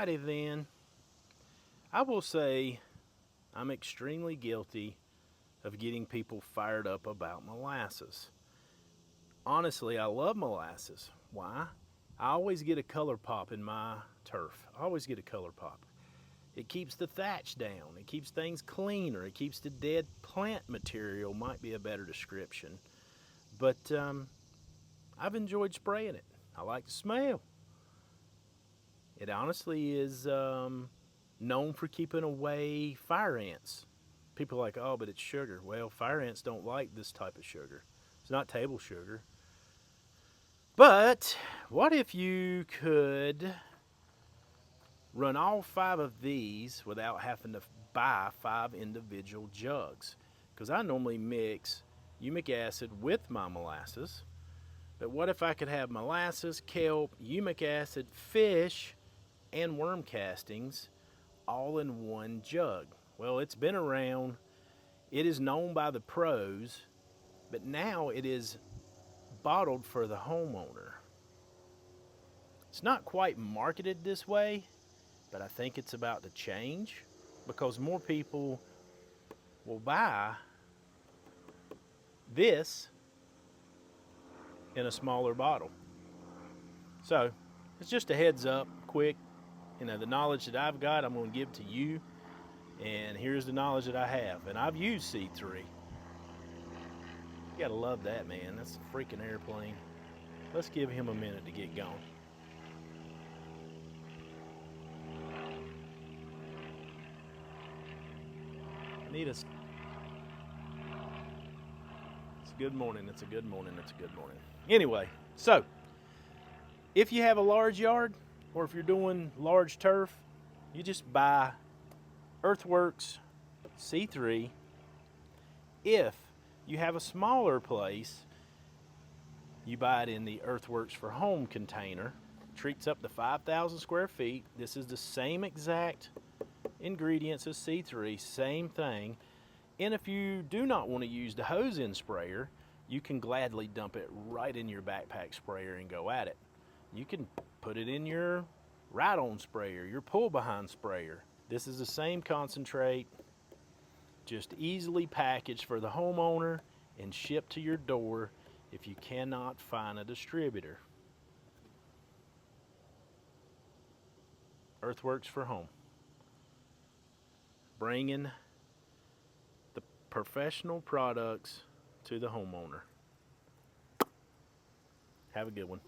Alrighty then. I will say I'm extremely guilty of getting people fired up about molasses. Honestly, I love molasses. Why? I always get a color pop in my turf. I always get a color pop. It keeps the thatch down. It keeps things cleaner. It keeps the dead plant material, might be a better description. But I've enjoyed spraying it. I like the smell. It honestly is known for keeping away fire ants. People are like, oh, but it's sugar. Well, fire ants don't like this type of sugar. It's not table sugar. But what if you could run all 5 of these without having to buy 5 individual jugs? Because I normally mix humic acid with my molasses. But what if I could have molasses, kelp, humic acid, fish, and worm castings all in one jug? Well, it's been around. It is known by the pros, but now it is bottled for the homeowner. It's not quite marketed this way, but I think it's about to change because more people will buy this in a smaller bottle. So it's just a heads up, quick. The knowledge that I've got, I'm going to give to you. And here's the knowledge that I have. And I've used C3. You gotta love that, man. That's a freaking airplane. Let's give him a minute to get going. It's a good morning. It's a good morning. It's a good morning. Anyway, so if you have a large yard or if you're doing large turf, you just buy Earthworks C3. If you have a smaller place, you buy it in the Earthworks for Home container. Treats up to 5,000 square feet. This is the same exact ingredients as C3, same thing. And if you do not want to use the hose-in sprayer, you can gladly dump it right in your backpack sprayer and go at it. You can put it in your ride-on sprayer, your pull-behind sprayer. This is the same concentrate, just easily packaged for the homeowner and shipped to your door if you cannot find a distributor. Earthworks for Home. Bringing the professional products to the homeowner. Have a good one.